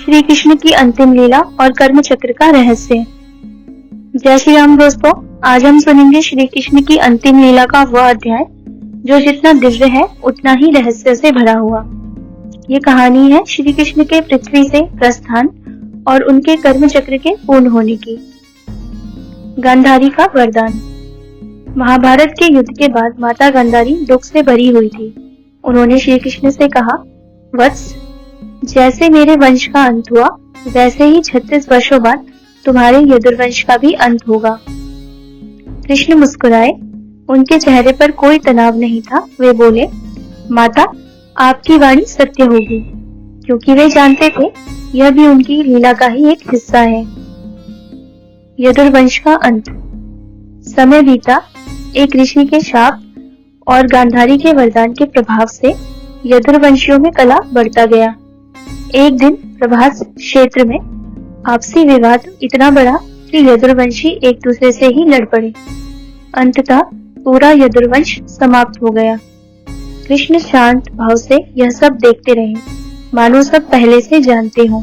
श्री कृष्ण की अंतिम लीला और कर्म चक्र का रहस्य। जय श्री राम दोस्तों, आज हम सुनेंगे श्री कृष्ण की अंतिम लीला का वह अध्याय जो जितना दिव्य है उतना ही रहस्य से भरा हुआ। ये कहानी है श्री कृष्ण के पृथ्वी से प्रस्थान और उनके कर्म चक्र के पूर्ण होने की। गांधारी का वरदान। महाभारत के युद्ध के बाद माता गांधारी दुख से भरी हुई थी। उन्होंने श्री कृष्ण से कहा, वत्स, जैसे मेरे वंश का अंत हुआ वैसे ही 36 वर्षों बाद तुम्हारे यदुर्वंश का भी अंत होगा। कृष्ण मुस्कुराए, उनके चेहरे पर कोई तनाव नहीं था। वे बोले, माता, आपकी वाणी सत्य होगी, क्योंकि वे जानते थे यह भी उनकी लीला का ही एक हिस्सा है। यदुर्वंश का अंत। समय बीता। एक ऋषि के शाप और गांधारी के वरदान के प्रभाव से यदुर्वंशियों में कला बढ़ता गया। एक दिन प्रभास क्षेत्र में आपसी विवाद इतना बढ़ा कि यदुर्वंशी एक दूसरे से ही लड़ पड़े। अंततः पूरा यदुर्वंश समाप्त हो गया। कृष्ण शांत भाव से यह सब देखते रहे, मानो सब पहले से जानते हों।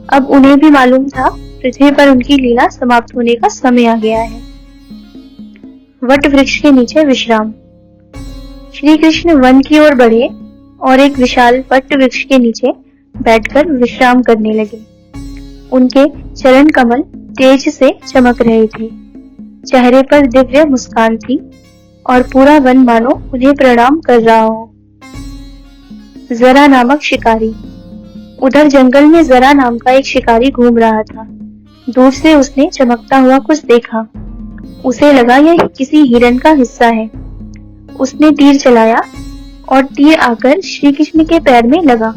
अब उन्हें भी मालूम था पृथ्वी पर उनकी लीला समाप्त होने का समय आ गया है। वट वृक्ष के नीचे विश्राम। श्री कृष्ण वन की ओर बढ़े और एक विशाल वट वृक्ष के नीचे बैठकर विश्राम करने लगे। उनके चरण कमल तेज से चमक रहे थे, चेहरे पर दिव्य मुस्कान थी और पूरा वन मानो उन्हें प्रणाम कर रहा हो। जरा नामक शिकारी। उधर जंगल में जरा नाम का एक शिकारी घूम रहा था। दूर से उसने चमकता हुआ कुछ देखा। उसे लगा यह किसी हिरण का हिस्सा है। उसने तीर चलाया और तीर आकर श्री कृष्ण के पैर में लगा।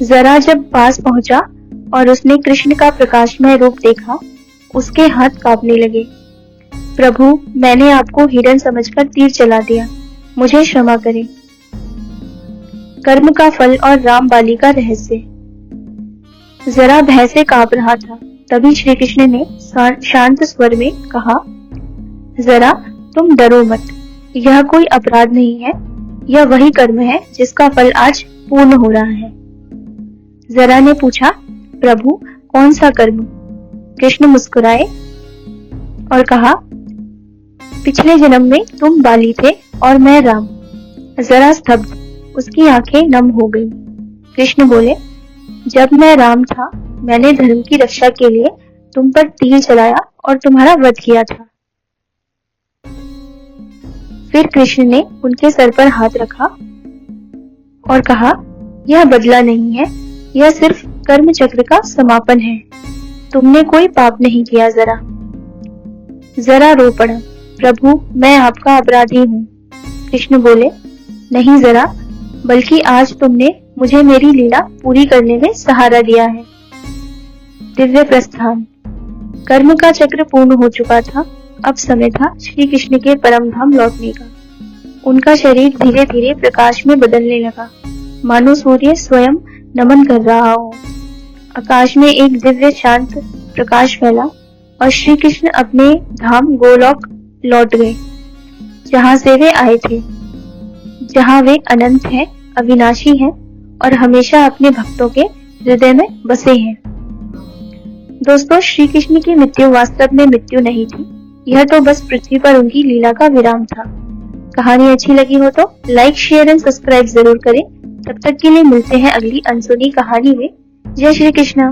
जरा जब पास पहुंचा और उसने कृष्ण का प्रकाशमय रूप देखा, उसके हाथ कांपने लगे। प्रभु, मैंने आपको हिरण समझकर तीर चला दिया, मुझे क्षमा करें। कर्म का फल और रामबाली का रहस्य। जरा भय से कांप रहा था। तभी श्री कृष्ण ने शांत स्वर में कहा, जरा तुम डरो मत, यह कोई अपराध नहीं है, यह वही कर्म है जिसका फल आज पूर्ण हो रहा है। जरा ने पूछा, प्रभु, कौन सा कर्म? कृष्ण मुस्कुराए और कहा, पिछले जन्म में तुम बाली थे और मैं राम। जरा स्तब्ध, उसकी आंखें नम हो गईं। कृष्ण बोले, जब मैं राम था मैंने धर्म की रक्षा के लिए तुम पर तीर चलाया और तुम्हारा वध किया था। फिर कृष्ण ने उनके सर पर हाथ रखा और कहा, यह बदला नहीं है, यह सिर्फ कर्म चक्र का समापन है। तुमने कोई पाप नहीं किया। जरा रो पड़ा, प्रभु, मैं आपका अपराधी हूँ। कृष्ण बोले, नहीं जरा, बल्कि आज तुमने मुझे मेरी लीला पूरी करने में सहारा दिया है। दिव्य प्रस्थान। कर्म का चक्र पूर्ण हो चुका था। अब समय था श्री कृष्ण के परम धाम लौटने का। उनका शरीर धीरे धीरे प्रकाश में बदलने लगा, मानो सूर्य स्वयं नमन कर रहा हो। आकाश में एक दिव्य शांत प्रकाश फैला और श्री कृष्ण अपने धाम गोलोक लौट गए, जहां से वे आए थे, जहां वे अनंत हैं, अविनाशी हैं और हमेशा अपने भक्तों के हृदय में बसे हैं। दोस्तों, श्री कृष्ण की मृत्यु वास्तव में मृत्यु नहीं थी, यह तो बस पृथ्वी पर उनकी लीला का विराम था। कहानी अच्छी लगी हो तो लाइक, शेयर एंड सब्सक्राइब जरूर करें। तब तक के लिए मिलते हैं अगली अनसुनी कहानी में। जय श्री कृष्ण।